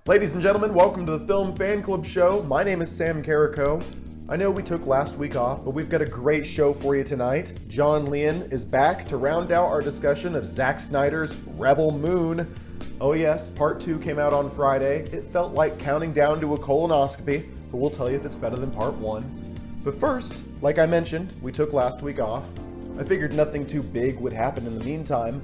Ladies and gentlemen, welcome to the Film Fan Club Show. My name is Sam Carrico. I know we took last week off, but we've got a great show for you tonight. John Lein is back to round out our discussion of Zack Snyder's Rebel Moon. Oh yes, part 2 came out on Friday. It felt like counting down to a colonoscopy, but we'll tell you if it's better than part 1. But first, like I mentioned, we took last week off. I figured nothing too big would happen in the meantime.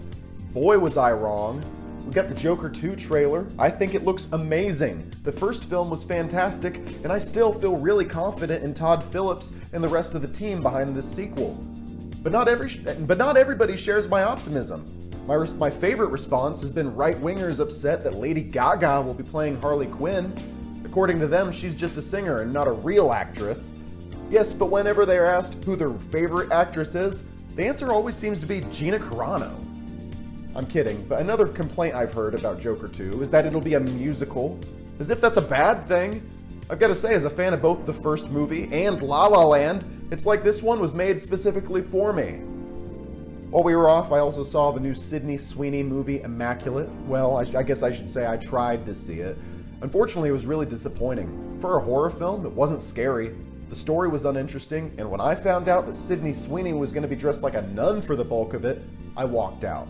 Boy was I wrong. We got the Joker 2 trailer. I think it looks amazing. The first film was fantastic, and I still feel really confident in Todd Phillips and the rest of the team behind this sequel. But not everybody shares my optimism. My favorite response has been right-wingers upset that Lady Gaga will be playing Harley Quinn. According to them, she's just a singer and not a real actress. Yes, but whenever they are asked who their favorite actress is, the answer always seems to be Gina Carano. I'm kidding, but another complaint I've heard about Joker 2 is that it'll be a musical. As if that's a bad thing. I've got to say, as a fan of both the first movie and La La Land, it's like this one was made specifically for me. While we were off, I also saw the new Sydney Sweeney movie, Immaculate. Well, I guess I should say I tried to see it. Unfortunately, it was really disappointing. For a horror film, it wasn't scary. The story was uninteresting, and when I found out that Sydney Sweeney was going to be dressed like a nun for the bulk of it, I walked out.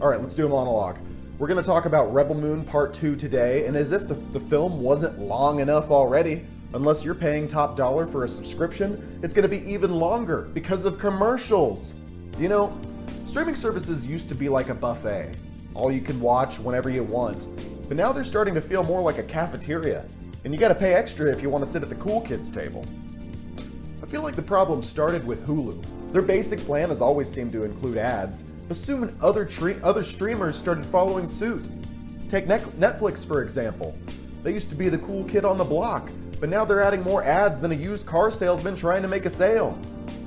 Alright, let's do a monologue. We're going to talk about Rebel Moon Part 2 today, and as if the film wasn't long enough already, unless you're paying top dollar for a subscription, it's going to be even longer because of commercials. You know, streaming services used to be like a buffet. All you can watch whenever you want. But now they're starting to feel more like a cafeteria, and you got to pay extra if you want to sit at the cool kids table. I feel like the problem started with Hulu. Their basic plan has always seemed to include ads, but soon other streamers started following suit. Take Netflix, for example. They used to be the cool kid on the block, but now they're adding more ads than a used car salesman trying to make a sale.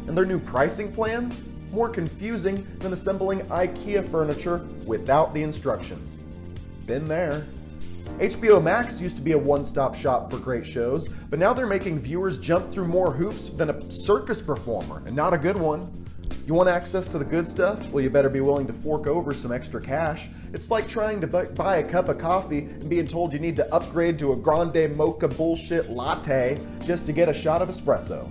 And their new pricing plans? More confusing than assembling IKEA furniture without the instructions. Been there. HBO Max used to be a one-stop shop for great shows, but now they're making viewers jump through more hoops than a circus performer, and not a good one. You want access to the good stuff? Well, you better be willing to fork over some extra cash. It's like trying to buy a cup of coffee and being told you need to upgrade to a grande mocha bullshit latte just to get a shot of espresso.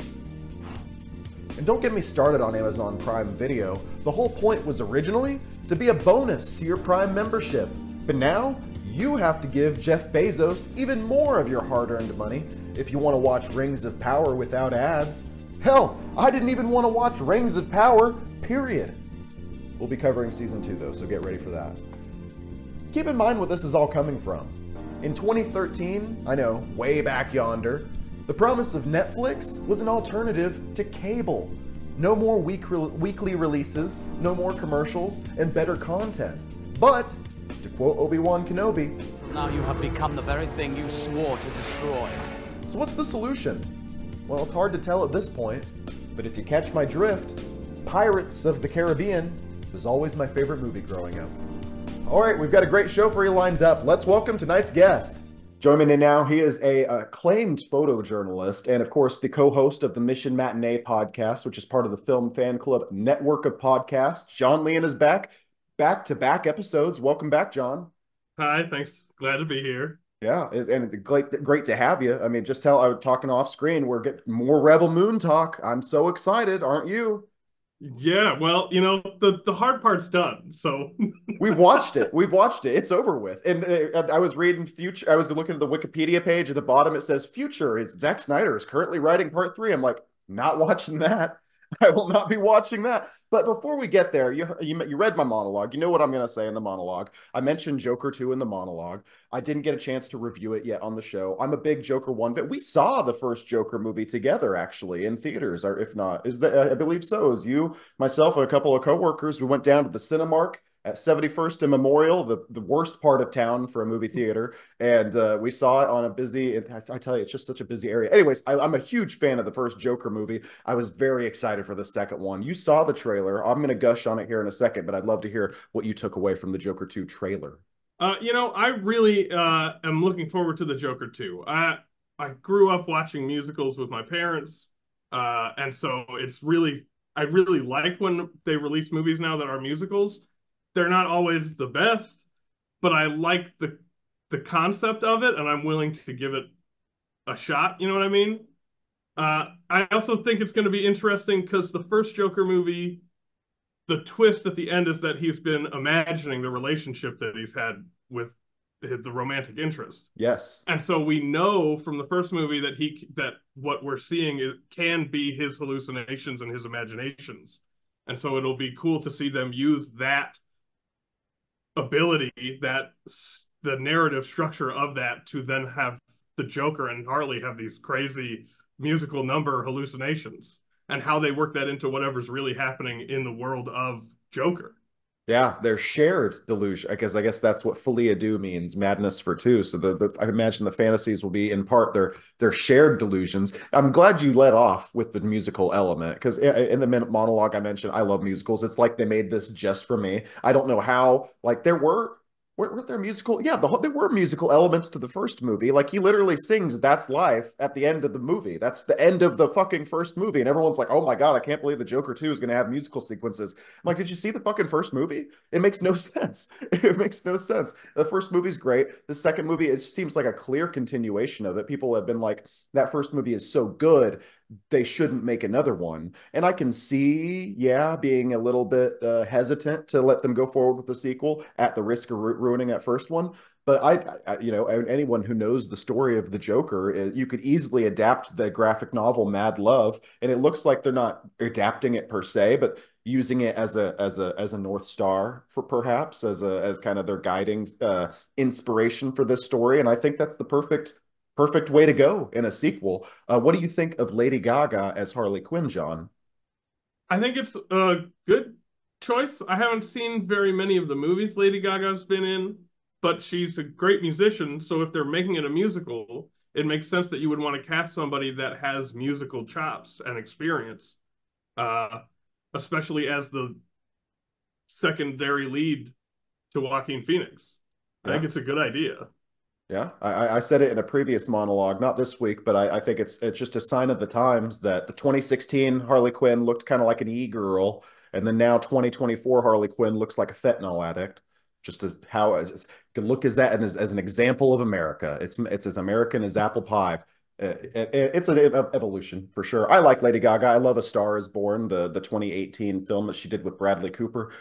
And don't get me started on Amazon Prime Video. The whole point was originally to be a bonus to your Prime membership. But now, you have to give Jeff Bezos even more of your hard-earned money if you want to watch Rings of Power without ads. Hell, I didn't even want to watch Rings of Power, period. We'll be covering Season 2 though, so get ready for that. Keep in mind what this is all coming from. In 2013, I know, way back yonder, the promise of Netflix was an alternative to cable. No more weekly releases, no more commercials, and better content. But, to quote Obi-Wan Kenobi, now you have become the very thing you swore to destroy. So what's the solution? Well, it's hard to tell at this point, but if you catch my drift, Pirates of the Caribbean was always my favorite movie growing up. Alright, we've got a great show for you lined up. Let's welcome tonight's guest. Joining me now, he is an acclaimed photojournalist and, of course, the co-host of the Mission Matinee podcast, which is part of the Film Fan Club network of podcasts. John Lein is back. Back-to-back episodes. Welcome back, John. Hi, thanks. Glad to be here. Yeah, and it's great to have you. I mean, just I was talking off screen, we're getting more Rebel Moon talk. I'm so excited, aren't you? Yeah, well, you know, the hard part's done, so. We've watched it. It's over with. And I was reading Future. I was looking at the Wikipedia page at the bottom. It says Future is Zack Snyder is currently writing part 3. I'm like, not watching that. I will not be watching that. But before we get there, you read my monologue. You know what I'm going to say in the monologue. I mentioned Joker 2 in the monologue. I didn't get a chance to review it yet on the show. I'm a big Joker 1 fan. We saw the first Joker movie together, actually, in theaters, or if not, I believe so. As you, myself, and a couple of coworkers, we went down to the Cinemark at 71st and Memorial, the worst part of town for a movie theater. And we saw it on a busy, I tell you, it's just such a busy area. Anyways, I'm a huge fan of the first Joker movie. I was very excited for the second one. You saw the trailer. I'm going to gush on it here in a second, but I'd love to hear what you took away from the Joker 2 trailer. You know, I really am looking forward to the Joker 2. I grew up watching musicals with my parents, and so I really like when they release movies now that are musicals. They're not always the best, but I like the the concept of it, and I'm willing to give it a shot. You know what I mean? I also think it's going to be interesting because the first Joker movie, the twist at the end is that he's been imagining the relationship that he's had with the romantic interest. Yes. And so we know from the first movie that what we're seeing can be his hallucinations and his imaginations. And so it'll be cool to see them use that ability, that the narrative structure of that, to then have the Joker and Harley have these crazy musical number hallucinations, and how they work that into whatever's really happening in the world of Joker. Yeah, they're shared delusion. I guess that's what folia do means, madness for two. So I imagine the fantasies will be in part their shared delusions. I'm glad you let off with the musical element because in the minute monologue I mentioned, I love musicals. It's like they made this just for me. I don't know how. Like there weren't there musical? Yeah, there were musical elements to the first movie. Like he literally sings "That's Life" at the end of the movie. That's the end of the fucking first movie, and everyone's like, "Oh my God, I can't believe the Joker 2 is going to have musical sequences." I'm like, "Did you see the fucking first movie? It makes no sense. It makes no sense." The first movie's great. The second movie, it seems like a clear continuation of it. People have been like, "That first movie is so good, they shouldn't make another one." And I can see, yeah, being a little bit hesitant to let them go forward with the sequel at the risk of ruining that first one. But you know, anyone who knows the story of the Joker, you could easily adapt the graphic novel Mad Love, and it looks like they're not adapting it per se, but using it as a North Star for perhaps as kind of their guiding inspiration for this story. And I think that's the perfect way to go in a sequel. What do you think of Lady Gaga as Harley Quinn, John? I think it's a good choice. I haven't seen very many of the movies Lady Gaga's been in, but she's a great musician. So if they're making it a musical, it makes sense that you would want to cast somebody that has musical chops and experience, uh, especially as the secondary lead to Joaquin Phoenix. I think Yeah. it's a good idea. Yeah, I said it in a previous monologue, not this week, but I think it's just a sign of the times that the 2016 Harley Quinn looked kind of like an e-girl, and then now 2024 Harley Quinn looks like a fentanyl addict. Just as how you can look as that and as an example of America. It's as American as apple pie. It's an evolution for sure. I like Lady Gaga. I love A Star Is Born, the 2018 film that she did with Bradley Cooper.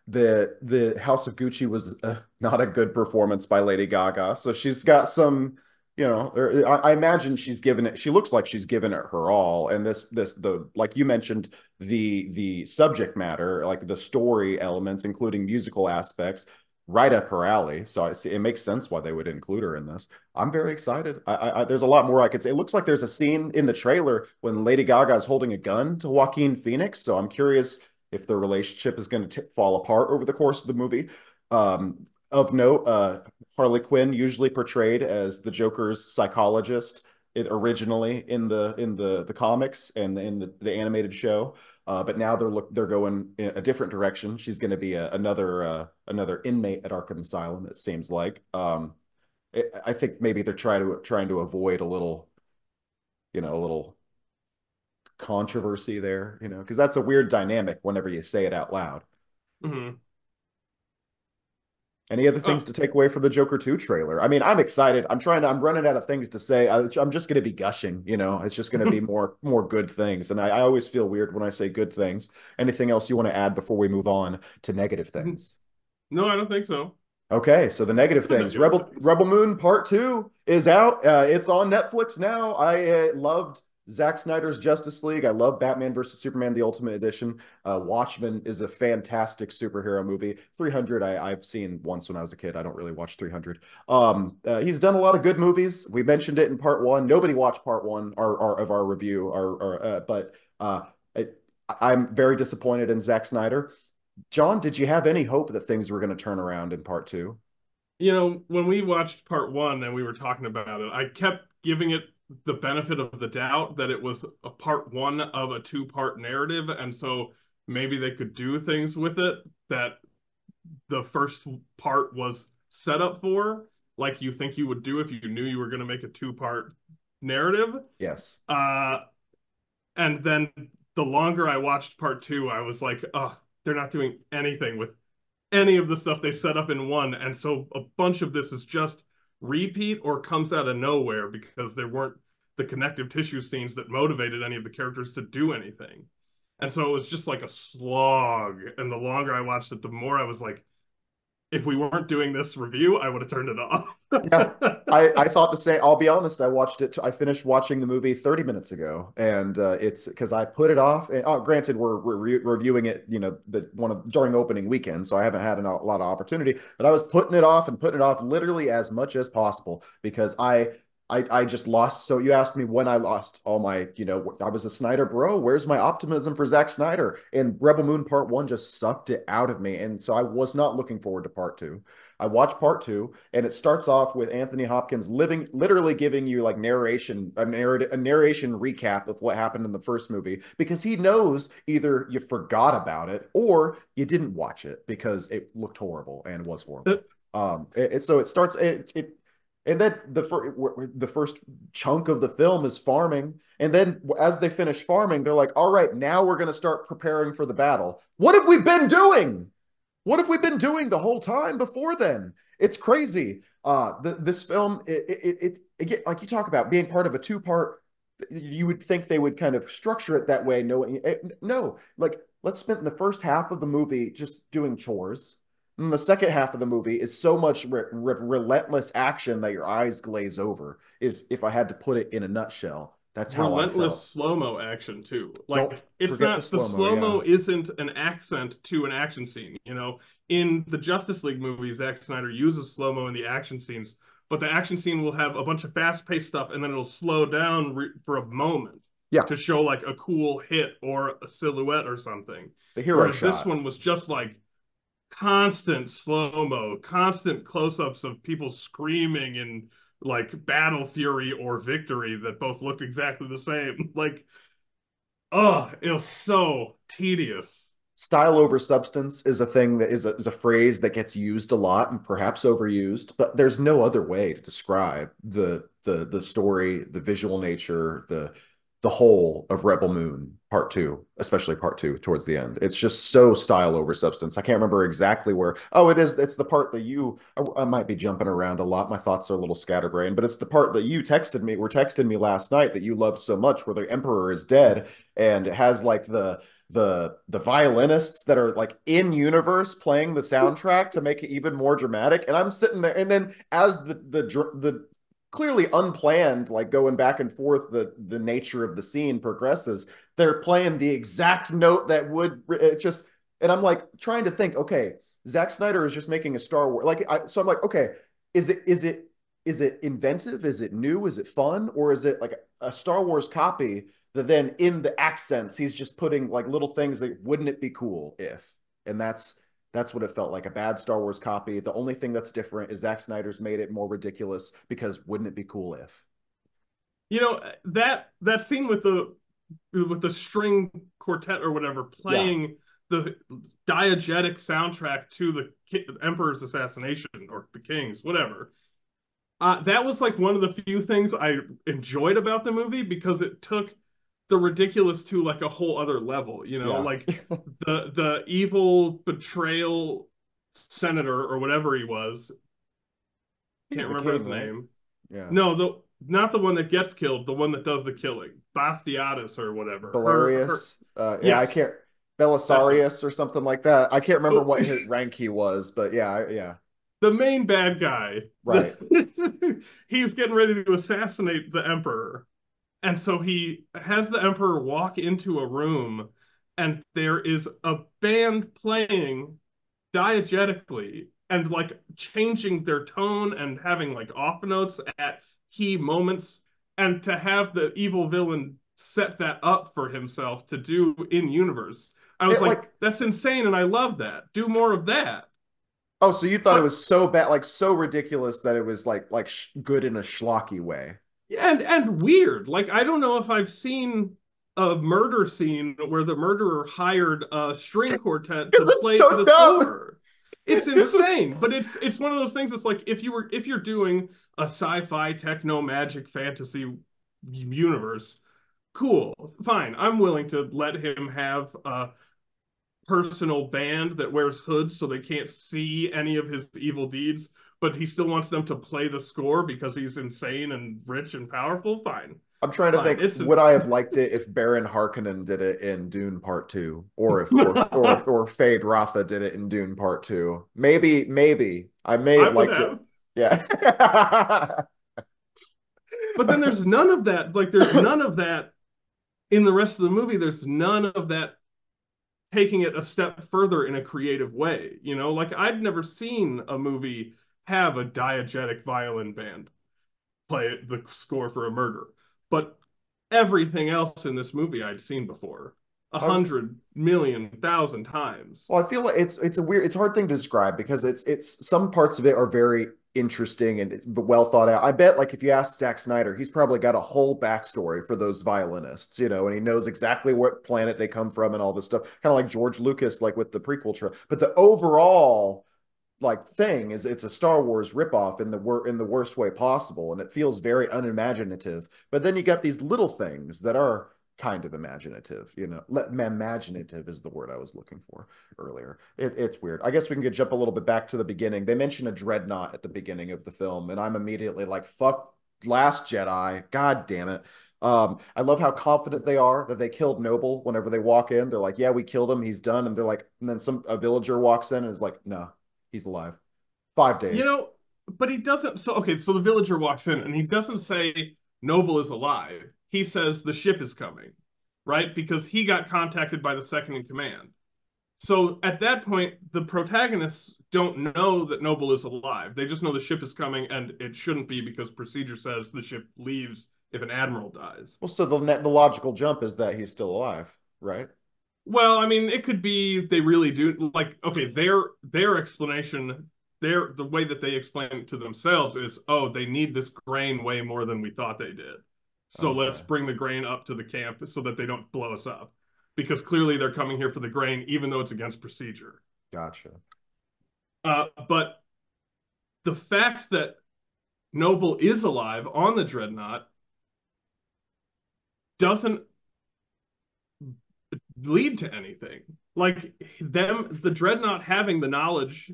The House of Gucci was not a good performance by Lady Gaga. So she's got some, you know, I imagine she's given it. She looks like she's given it her all. And the like you mentioned the subject matter, like the story elements, including musical aspects, right up her alley. So I see it makes sense why they would include her in this. I'm very excited. There's a lot more I could say. It looks like there's a scene in the trailer when Lady Gaga is holding a gun to Joaquin Phoenix. So I'm curious if the relationship is going to fall apart over the course of the movie. Of note, Harley Quinn usually portrayed as the Joker's psychologist originally in the comics and in the animated show. But now they're going in a different direction. She's going to be another inmate at Arkham Asylum. It seems like. I think maybe they're trying to avoid a little controversy there, because that's a weird dynamic whenever you say it out loud. Mm-hmm. Any other things to take away from the Joker 2 trailer? I mean, I'm excited. I'm running out of things to say. I'm just going to be gushing, It's just going to be more good things. And I always feel weird when I say good things. Anything else you want to add before we move on to negative things? No, I don't think so. Okay, so the negative things. Rebel Moon Part 2 is out. It's on Netflix now. I loved Zack Snyder's Justice League. I love Batman versus Superman, the Ultimate Edition. Watchmen is a fantastic superhero movie. 300, I've seen once when I was a kid. I don't really watch 300. He's done a lot of good movies. We mentioned it in part one. Nobody watched part one of our review, but I'm very disappointed in Zack Snyder. John, did you have any hope that things were going to turn around in part two? When we watched part one and we were talking about it, I kept giving it the benefit of the doubt that it was a part one of a two-part narrative, and so maybe they could do things with it that the first part was set up for, like you think you would do if you knew you were going to make a two-part narrative. Yes. And then the longer I watched part two, I was like, oh, they're not doing anything with any of the stuff they set up in one. And so a bunch of this is just repeat or comes out of nowhere because there weren't the connective tissue scenes that motivated any of the characters to do anything. And so it was just like a slog. And the longer I watched it, the more I was like, if we weren't doing this review, I would have turned it off. Yeah, I thought the same. I'll be honest. I finished watching the movie 30 minutes ago, and it's because I put it off. And, oh, granted, we're reviewing it, during opening weekend, so I haven't had a lot of opportunity. But I was putting it off and putting it off literally as much as possible because I just lost. So you asked me when I lost all my, I was a Snyder bro. Where's my optimism for Zack Snyder? And Rebel Moon Part 1 just sucked it out of me. And so I was not looking forward to Part 2. I watched Part 2, and it starts off with Anthony Hopkins literally giving you like a narration recap of what happened in the first movie, because he knows either you forgot about it or you didn't watch it because it looked horrible and was horrible. So it starts and then the first chunk of the film is farming. And then as they finish farming, they're like, all right, now we're going to start preparing for the battle. What have we been doing? What have we been doing the whole time before then? It's crazy. This film, like you talk about being part of a two-part, you would think they would kind of structure it that way. No, like let's spend the first half of the movie just doing chores. And the second half of the movie is so much relentless action that your eyes glaze over. Is if I had to put it in a nutshell, that's how I felt. Relentless slow-mo action too. Don't Like it's forget not the slow-mo, slow-mo yeah. isn't an accent to an action scene. In the Justice League movies, Zack Snyder uses slow-mo in the action scenes, but the action scene will have a bunch of fast-paced stuff, and then it'll slow down for a moment Yeah, to show like a cool hit or a silhouette or something. the hero Whereas this shot. one was just like constant slow-mo, constant close-ups of people screaming in like battle fury or victory that both looked exactly the same. Like, oh, it was so tedious. Style over substance is a thing that is a phrase that gets used a lot and perhaps overused, but there's no other way to describe the story, the visual nature, the whole of Rebel Moon Part 2, especially Part 2 towards the end. It's just so style over substance. I can't remember exactly where. Oh, it's the part that I might be jumping around a lot. My thoughts are a little scatterbrained, but it's the part that you were texting me last night that you loved so much, where the Emperor is dead and it has like the violinists that are like in universe playing the soundtrack to make it even more dramatic. And I'm sitting there, and then as the clearly unplanned, like going back and forth, the nature of the scene progresses, they're playing the exact note that would just, and I'm like trying to think, okay, Zack Snyder is just making a Star Wars, so I'm like, okay, is it inventive? Is it new? Is it fun? Or is it like a Star Wars copy that then in the accents, he's just putting like little things that wouldn't it be cool if, and that's what it felt like, a bad Star Wars copy. The only thing that's different is Zack Snyder's made it more ridiculous because wouldn't it be cool if? That scene with the string quartet or whatever Yeah. playing the diegetic soundtrack to the Emperor's assassination or the King's, whatever. That was like one of the few things I enjoyed about the movie because it took the ridiculous to like a whole other level, Yeah. like the evil betrayal senator or whatever he was. He was Can't the remember king, his right? name. Yeah. No, not the one that gets killed, the one that does the killing. Bastiatus or whatever. Her Valerius. Yeah, I yes, can't. that's it. Belisarius or something like that. I can't remember Oh, what his rank he was, but yeah, yeah. the main bad guy. Right. He's getting ready to assassinate the emperor. And so he has the emperor walk into a room, and there is a band playing diegetically and like changing their tone and having like off notes at key moments. And to have the evil villain set that up for himself to do in universe, I was It like, like, that's insane. And I love that. Do more of that. oh, so you thought it But was so bad, like so ridiculous that it was like good in a schlocky way. and weird. Like I don't know if I've seen a murder scene where the murderer hired a string quartet to Because it's play so the dumb. score. It's This is insane, but it's one of those things that's like if you're doing a sci-fi techno magic fantasy universe, cool, fine. I'm willing to let him have personal band that wears hoods so they can't see any of his evil deeds, but he still wants them to play the score because he's insane and rich and powerful. Fine. I'm trying to Fine. think, would I have liked it if Baron Harkonnen did it in Dune Part Two, or if or Fade Rotha did it in Dune Part Two? Maybe I may I have would liked it. have. Yeah. But then there's none of that. Like, there's none of that in the rest of the movie. There's none of that taking it a step further in a creative way. You know, like I'd never seen a movie have a diegetic violin band play the score for a murder, but everything else in this movie I'd seen before a I was hundred million thousand times. Well, I feel like it's a hard thing to describe because it's some parts of it are very interesting and it's well thought out. I bet like if you ask Zack Snyder, he's probably got a whole backstory for those violinists, and he knows exactly what planet they come from and all this stuff. Kind of like George Lucas, like with the prequel trilogy. But the overall like thing is it's a Star Wars ripoff in the worst way possible, and it feels very unimaginative. But then you got these little things that are kind of imaginative. Imaginative is the word I was looking for earlier. It's weird. I guess we can jump a little bit back to the beginning. They mention a dreadnought at the beginning of the film, and I'm immediately like, fuck Last Jedi. God damn it. I love how confident they are that they killed Noble whenever they walk in. They're like, yeah, we killed him. He's done. And they're like, and then a villager walks in and is like, no, he's alive. 5 days. But he doesn't. So, okay, so the villager walks in and he doesn't say Noble is alive. He says the ship is coming, right? Because he got contacted by the second in command. So at that point, the protagonists don't know that Noble is alive. They just know the ship is coming, and it shouldn't be because procedure says the ship leaves if an admiral dies. Well, so the logical jump is that he's still alive, right? Well, I mean, it could be they really do like okay, their explanation, the way that they explain it to themselves is, oh, they need this grain way more than we thought they did. So let's Okay. bring the grain up to the camp so that they don't blow us up. Because clearly they're coming here for the grain, even though it's against procedure. Gotcha. But the fact that Noble is alive on the Dreadnought doesn't lead to anything. Like the Dreadnought having the knowledge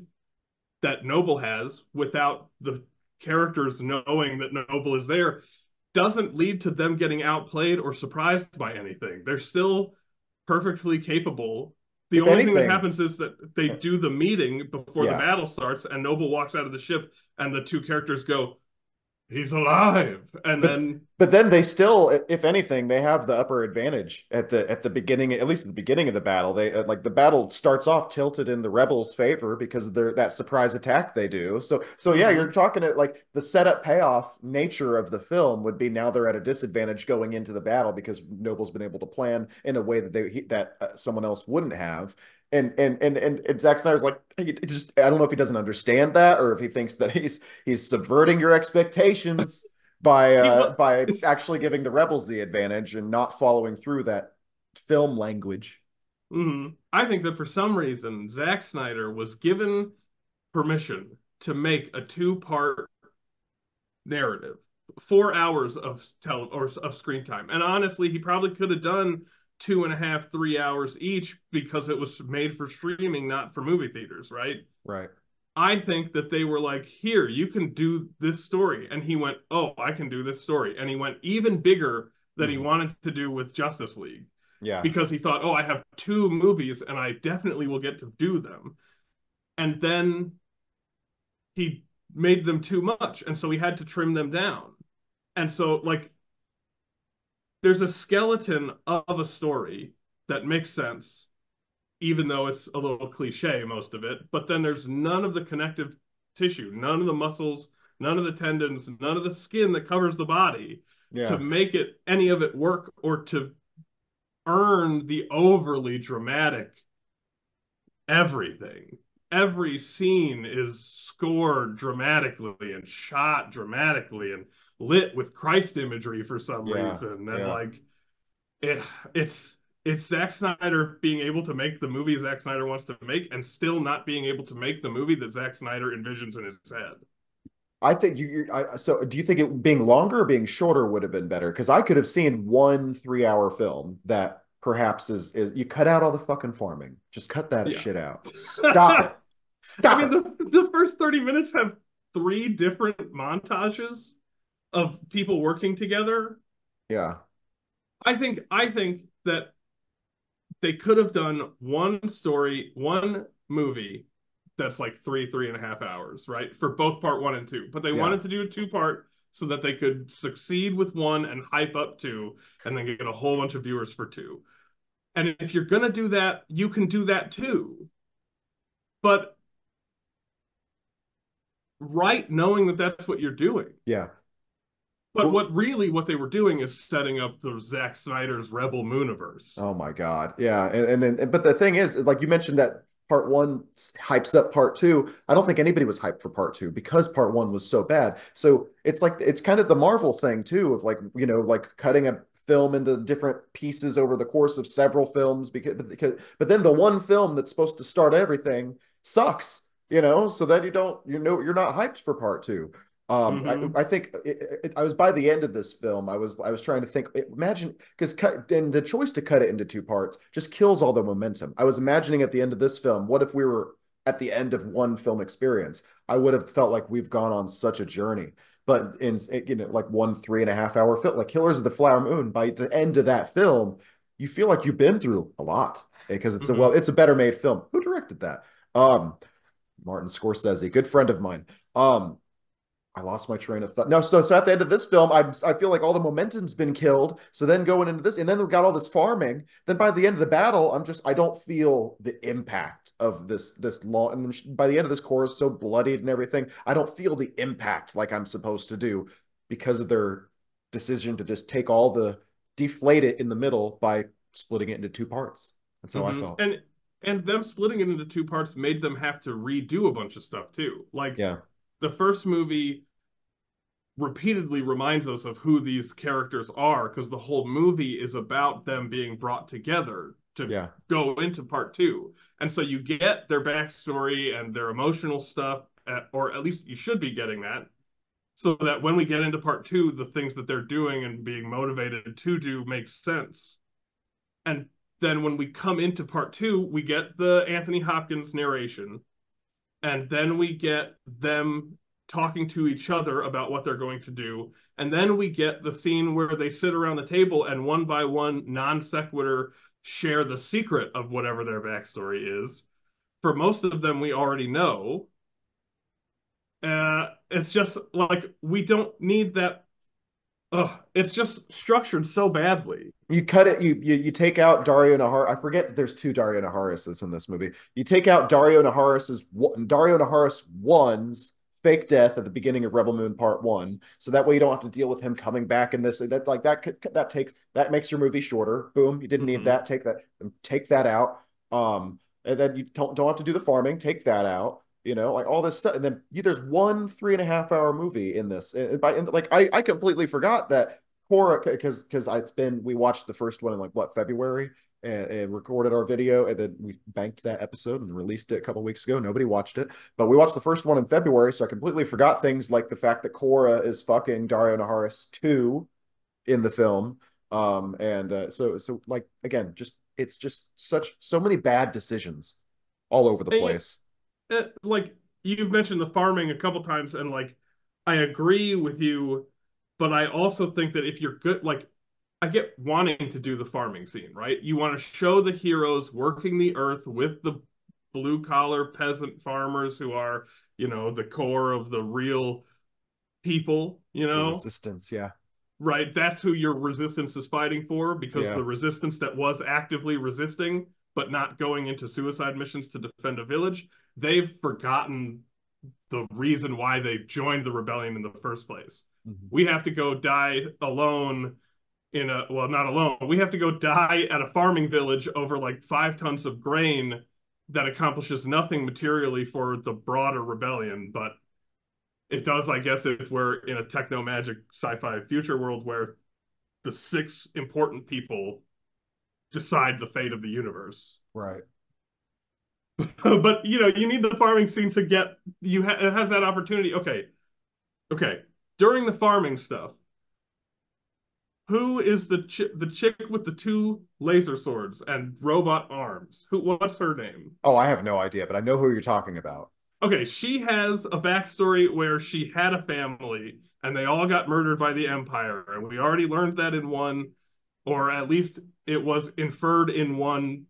that Noble has without the characters knowing that Noble is there doesn't lead to them getting outplayed or surprised by anything. They're still perfectly capable. The If only thing that anything, happens is that they do the meeting before the yeah. battle starts, and Noble walks out of the ship, and the two characters go, "He's alive," and But then but then they still, if anything, they have the upper advantage at the beginning, at least at the beginning of the battle. They like the battle starts off tilted in the rebels' favor because of that surprise attack they do. So yeah, you're mhm. talking at like the setup payoff nature of the film would be now they're at a disadvantage going into the battle because Noble's been able to plan in a way that someone else wouldn't have. And Zack Snyder's like he just I don't know if he doesn't understand that or if he thinks that he's subverting your expectations by he uh was. by actually giving the rebels the advantage and not following through that film language. I think that for some reason Zack Snyder was given permission to make a two-part narrative, 4 hours of screen time. And honestly, he probably could have done 2.5, 3 hours each because it was made for streaming, not for movie theaters, right? Right. I think that they were like, here, you can do this story. And he went, oh, I can do this story. And he went even bigger than he Mhm. wanted to do with Justice League Yeah. because he thought, oh, I have two movies and I definitely will get to do them. And then he made them too much. And so he had to trim them down. And so, like, there's a skeleton of a story that makes sense, even though it's a little cliche, most of it. But then there's none of the connective tissue, none of the muscles, none of the tendons, none of the skin that covers the body to Yeah. make any of it work or to earn the overly dramatic everything. Every scene is scored dramatically and shot dramatically and lit with Christ imagery for some Yeah. reason. And Yeah. like it, it's Zack Snyder being able to make the movie Zack Snyder wants to make and still not being able to make the movie that Zack Snyder envisions in his head. I think so do you think it being longer or being shorter would have been better? Because I could have seen one 3 hour film that perhaps is you cut out all the fucking farming. Just cut that Yeah. shit out. Stop it. I Stop mean, it. the first 30 minutes have three different montages of people working together. Yeah. I think that they could have done one story, one movie that's like 3.5 hours, right? For both part one and two. But they Yeah. wanted to do a two-part so that they could succeed with one and hype up two, and then get a whole bunch of viewers for two. And if you're gonna do that, you can do that too. But right knowing that that's what you're doing. Yeah. But Well, what they were doing is setting up the Zack Snyder's Rebel Mooniverse. oh my God. Yeah. And then, but the thing is, like you mentioned that part one hypes up part two. I don't think anybody was hyped for part two because part one was so bad. So it's like, it's kind of the Marvel thing too, of like, like cutting a film into different pieces over the course of several films but then the one film that's supposed to start everything sucks, so then you're not hyped for part two. Mm-hmm. I think I was by the end of this film. I was trying to think. Imagine because and the choice to cut it into two parts just kills all the momentum. I was imagining at the end of this film, what if we were at the end of one film experience? I would have felt like we've gone on such a journey. But in like 1 3.5 hour film, like Killers of the Flower Moon, by the end of that film, you feel like you've been through a lot because Mm-hmm. it's a better made film. Who directed that? Um, Martin Scorsese, good friend of mine. I lost my train of thought. No, so at the end of this film, I feel like all the momentum's been killed. So then going into this, and then we've got all this farming. Then by the end of the battle, I don't feel the impact of this long. And then by the end of this chorus, so bloodied and everything, I don't feel the impact like I'm supposed to do because of their decision to just take all the deflate it in the middle by splitting it into two parts. That's how I Mm-hmm. felt. And them splitting it into two parts made them have to redo a bunch of stuff too. Like Yeah, the first movie repeatedly reminds us of who these characters are because the whole movie is about them being brought together to yeah, go into part two. And so you get their backstory and their emotional stuff, or at least you should be getting that, so that when we get into part two, the things that they're doing and being motivated to do makes sense. And then when we come into part two, we get the Anthony Hopkins narration, and then we get them talking to each other about what they're going to do. And then we get the scene where they sit around the table and one by one, non sequitur, share the secret of whatever their backstory is. For most of them, we already know. It's just like we don't need that. It's just structured so badly. you cut it. You take out Dario Nahar. I forget there's two Dario Naharises in this movie. You take out Dario Naharis one's fake death at the beginning of Rebel Moon Part One, so that way you don't have to deal with him coming back in this. That makes your movie shorter. Boom, you didn't need Mm-hmm. that. Take that out. And then you don't have to do the farming. Take that out. Like all this stuff, and then there's one 3.5 hour movie in this. Like I completely forgot that Cora, because we watched the first one in like what, February, and recorded our video, and then we banked that episode and released it a couple weeks ago. Nobody watched it, but we watched the first one in February, so I completely forgot things like the fact that Cora is fucking Dario Naharis too in the film. So like again, it's just so many bad decisions all over the And place. like you've mentioned the farming a couple times, and like I agree with you, but I also think that if you're good, like I get wanting to do the farming scene, right? You want to show the heroes working the earth with the blue collar peasant farmers who are, the core of the real people, The resistance, yeah. right? That's who your resistance is fighting for, because Yeah. the resistance that was actively resisting but not going into suicide missions to defend a village, they've forgotten the reason why they joined the rebellion in the first place. Mhm. We have to go die alone well, not alone. We have to go die at a farming village over like 5 tons of grain that accomplishes nothing materially for the broader rebellion, but it does, I guess, if we're in a techno magic sci-fi future world where the six important people decide the fate of the universe. Right. But you need the farming scene to get it has that opportunity. Okay. During the farming stuff, Who is the chick with the two laser swords and robot arms? What's her name? Oh, I have no idea, but I know who you're talking about. Okay, she has a backstory where she had a family and they all got murdered by the Empire. And we already learned that in one, or at least it was inferred in one.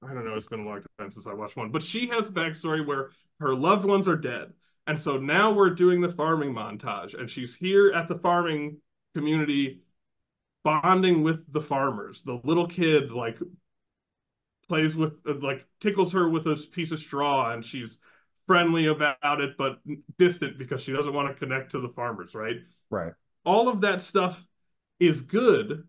I don't know, it's been a long time since I watched one, but she has a backstory where her loved ones are dead. And so now we're doing the farming montage, and she's here at the farming community bonding with the farmers. The little kid like plays with like tickles her with a piece of straw, and she's friendly about it but distant because she doesn't want to connect to the farmers, right? Right. All of that stuff is good,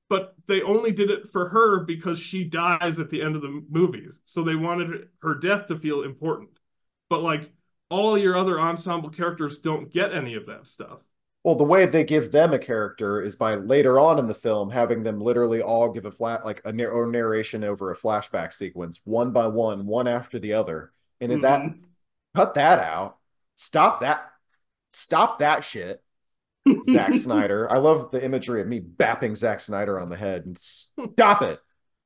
but they only did it for her because she dies at the end of the movies. So they wanted her death to feel important. But like all your other ensemble characters don't get any of that stuff. Well, the way they give them a character is by later on in the film having them literally all give a narration over a flashback sequence, one by one after the other. And that Mm-hmm. cut that out. Stop that. Stop that shit. Zack Snyder. I love the imagery of me bapping Zack Snyder on the head and stop it.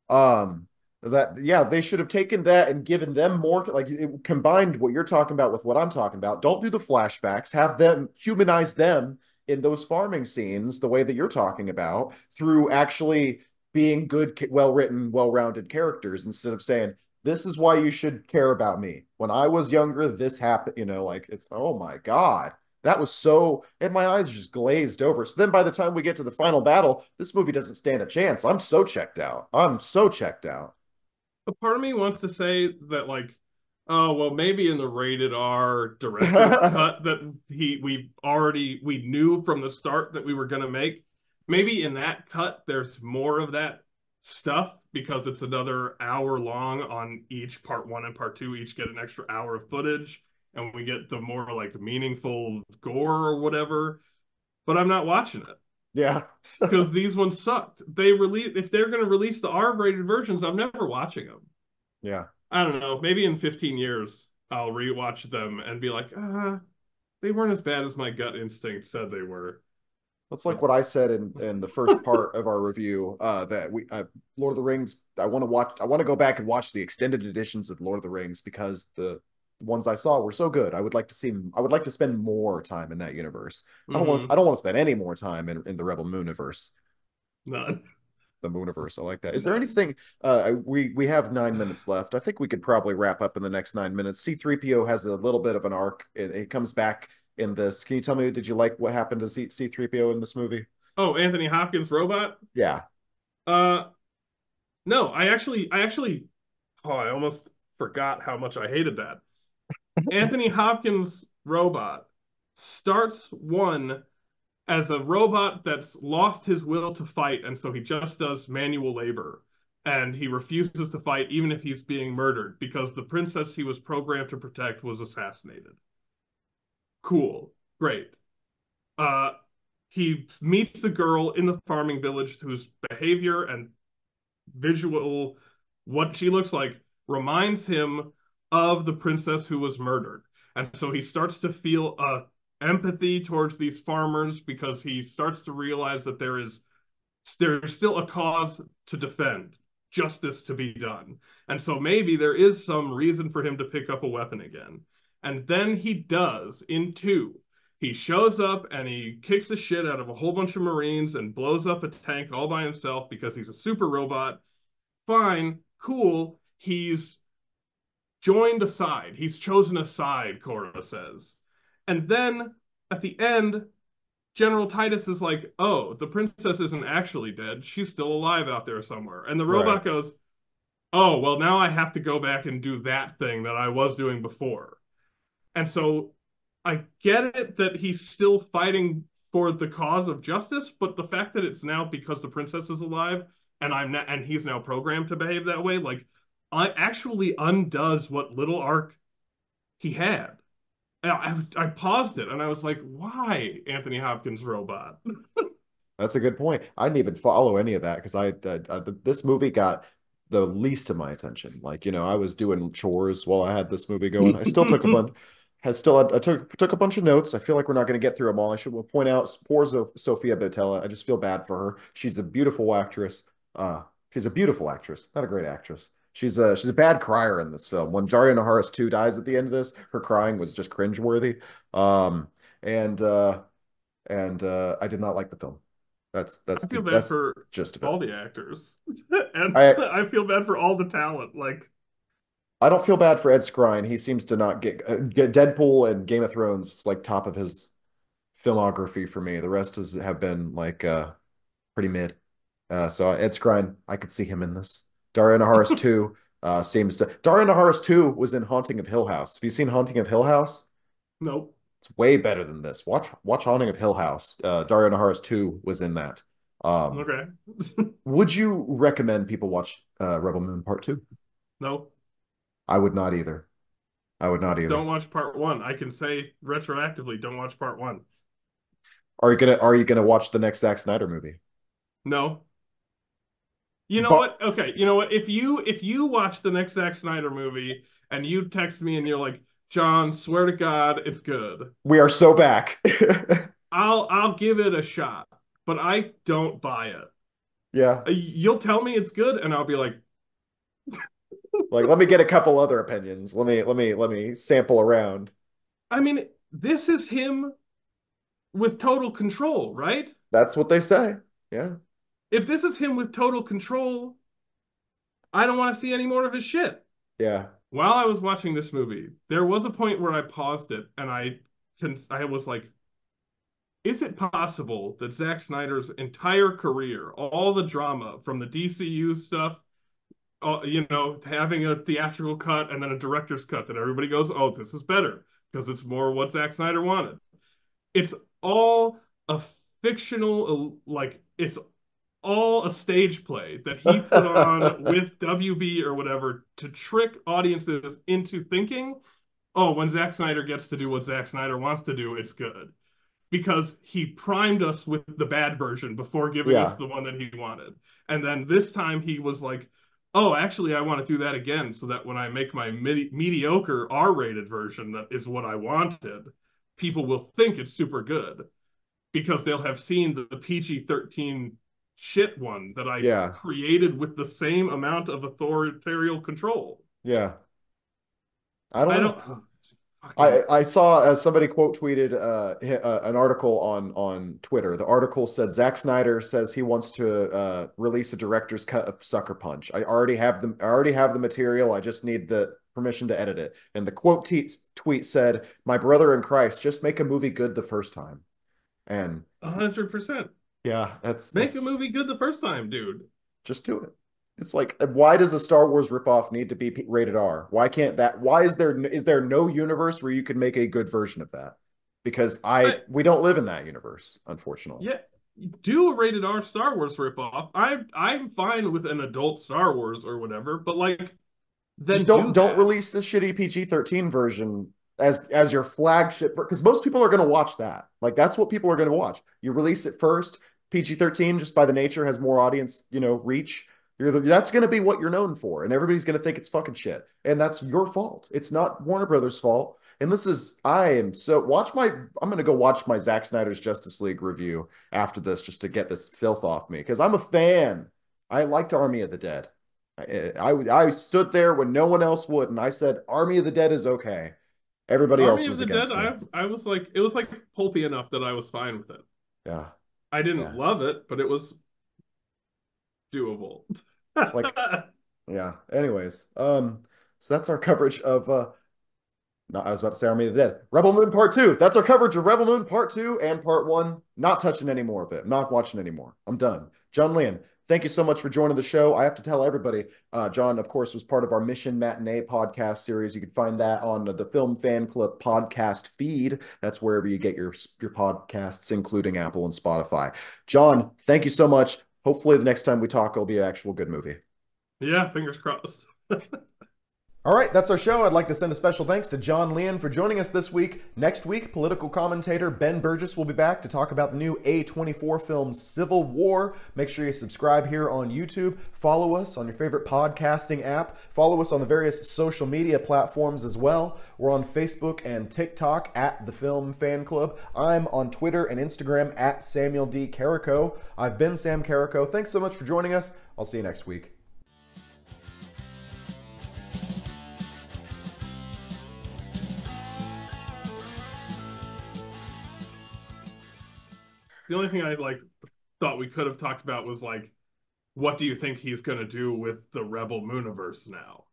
Um, that yeah, they should have taken that and given them more like it combined what you're talking about with what I'm talking about. Don't do the flashbacks, have them humanize them in those farming scenes the way that you're talking about through actually being good, well-written, well-rounded characters instead of saying this is why you should care about me. When I was younger, this happened, like it's oh my God. That was so, and my eyes just glazed over. So then by the time we get to the final battle, this movie doesn't stand a chance. I'm so checked out. I'm so checked out. A part of me wants to say that like, oh well, maybe in the rated R director's cut that we knew from the start that we were gonna make, maybe in that cut there's more of that stuff because it's another hour long on each part one and part two each get an extra hour of footage and we get the more like meaningful gore or whatever. But I'm not watching it Yeah. because these ones sucked. They release if they're going to release the R-rated versions, I'm never watching them. Yeah. I don't know. Maybe in 15 years I'll rewatch them and be like, they weren't as bad as my gut instinct said they were. That's like But what I said in the first part of our review, that Lord of the Rings, I want to go back and watch the extended editions of Lord of the Rings because the ones I saw were so good. I would like to spend more time in that universe. I mm-hmm. don't want to spend any more time in the Rebel Mooniverse. None. The Mooniverse. I like that. Is there None. anything we have 9 minutes left. I think we could probably wrap up in the next 9 minutes. C3PO has a little bit of an arc. It comes back in this. Can you tell me, did you like what happened to C3PO in this movie? Oh, Anthony Hopkins robot? Yeah. Uh no, I actually oh, I almost forgot how much I hated that. Anthony Hopkins robot starts one as a robot that's lost his will to fight, and so he just does manual labor. And he refuses to fight even if he's being murdered because the princess he was programmed to protect was assassinated. Cool. Great. Uh, he meets a girl in the farming village whose behavior and visual, what she looks like, reminds him of the princess who was murdered. And so he starts to feel empathy towards these farmers because he starts to realize that there's still a cause to defend, justice to be done. And so maybe there is some reason for him to pick up a weapon again. And then he does in two. He shows up and he kicks the shit out of a whole bunch of Marines and blows up a tank all by himself because he's a super robot. Fine, cool. He's joined a side. He's chosen a side, Cora says. And then at the end, General Titus is like, oh, the princess isn't actually dead. She's still alive out there somewhere. And the Right. robot goes, oh, well, now I have to go back and do that thing that I was doing before. And so I get it that he's still fighting for the cause of justice, but the fact that it's now because the princess is alive and and he's now programmed to behave that way, like I actually undoes what little arc he had. I paused it and I was like, why Anthony Hopkins robot? That's a good point. I didn't even follow any of that because this movie got the least of my attention. Like, I was doing chores while I had this movie going. I still took a bunch. I took a bunch of notes. I feel like we're not going to get through them all. I should point out poor Sophia Boutella. I just feel bad for her. She's a beautiful actress. She's a beautiful actress, not a great actress. She's a bad crier in this film. When Daria Naharis 2 dies at the end of this, her crying was just cringeworthy. Um, and I did not like the film. I feel bad That's for just of it. all the actors, and I I feel bad for all the talent. Like, I don't feel bad for Ed Skrein. He seems to not get Deadpool and Game of Thrones like top of his filmography for me. The rest have been like pretty mid. So Ed Skrein, I could see him in this. Daria Naharis 2 seems to Daria Naharis 2 was in Haunting of Hill House. Have you seen Haunting of Hill House? nope. It's way better than this. Watch Haunting of Hill House. Daria Naharis 2 was in that. Um, Okay. would you recommend people watch Rebel Moon Part 2? Nope. I would not either. I would not Don't either. watch part one. I can say retroactively, don't watch part one. Are you gonna watch the next Zack Snyder movie? No. You know But what? Okay, you know what? If you watch the next Zack Snyder movie and you text me and you're like, John, swear to God, it's good. we are so back. I'll give it a shot, but I don't buy it. Yeah. You'll tell me it's good, and I'll be like, Like, let me get a couple other opinions. Let me sample around. I mean, this is him with total control, right? That's what they say. Yeah. If this is him with total control, I don't want to see any more of his shit. Yeah. While I was watching this movie, there was a point where I paused it and I was like, is it possible that Zack Snyder's entire career, all the drama from the DCU stuff, having a theatrical cut and then a director's cut that everybody goes, oh, this is better because it's more what Zack Snyder wanted. It's all a fictional, like, it's all a stage play that he put on with WB or whatever to trick audiences into thinking, oh, when Zack Snyder gets to do what Zack Snyder wants to do, it's good. Because he primed us with the bad version before giving us Yeah. the one that he wanted. And then this time he was like, oh, actually, I want to do that again so that when I make my mediocre R-rated version that is what I wanted, people will think it's super good because they'll have seen the PG-13 shit one that I Yeah. created with the same amount of authoritarian control. Yeah. I don't I know. don't fucking I saw somebody quote tweeted an article on Twitter. The article said Zack Snyder says he wants to release a director's cut of Sucker Punch. I already have the material. I just need the permission to edit it. And the tweet said, "My brother in Christ, just make a movie good the first time." And 100%. yeah, Make a that's movie good the first time, dude. just do it. It's like, why does a Star Wars ripoff need to be rated R? Why can't that? Why is there no universe where you could make a good version of that? Because I we don't live in that universe, unfortunately. Yeah, do a rated R Star Wars ripoff. I'm fine with an adult Star Wars or whatever, but like Just then do don't that. release the shitty PG-13 version as your flagship, because most people are going to watch that. Like that's what people are going to watch. You release it first. PG-13, just by the nature, has more audience, reach. That's going to be what you're known for, and everybody's going to think it's fucking shit, and that's your fault. It's not Warner Brothers' fault. And this is, I am so I'm going to go watch my Zack Snyder's Justice League review after this just to get this filth off me because I'm a fan. I liked Army of the Dead. I stood there when no one else would, and I said, Army of the Dead is okay. Everybody Army else of was the Dead, against me. I was like it was like pulpy enough that I was fine with it. Yeah. I didn't Yeah. love it, but it was doable. It's like, yeah. Anyways, so that's our coverage of no, I was about to say Army of the Dead. Rebel Moon Part 2. That's our coverage of Rebel Moon Part 2 and Part 1. Not touching any more of it. Not watching anymore. I'm done. John Lein, thank you so much for joining the show. I have to tell everybody, John, of course, was part of our Mission Matinee podcast series. You can find that on the Film Fan Club podcast feed. That's wherever you get your podcasts, including Apple and Spotify. John, thank you so much. Hopefully the next time we talk, it'll be an actual good movie. Yeah, fingers crossed. All right, that's our show. I'd like to send a special thanks to John Lein for joining us this week. Next week, political commentator Ben Burgess will be back to talk about the new A24 film Civil War. Make sure you subscribe here on YouTube. Follow us on your favorite podcasting app. Follow us on the various social media platforms as well. We're on Facebook and TikTok at The Film Fan Club. I'm on Twitter and Instagram at Samuel D. Carrico. I've been Sam Carrico. Thanks so much for joining us. I'll see you next week. The only thing I thought we could have talked about was what do you think he's going to do with the Rebel Mooniverse now?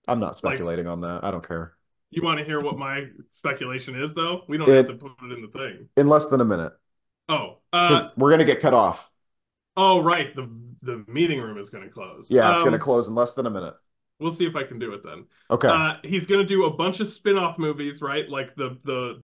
I'm not speculating on that. I don't care. You want to hear what my speculation is, though? We don't have to put it in the thing. In less than a minute. Oh. Because we're going to get cut off. Oh, right. The meeting room is going to close. Yeah, it's going to close in less than a minute. We'll see if I can do it then. Okay. He's going to do a bunch of spin-off movies, right? Like the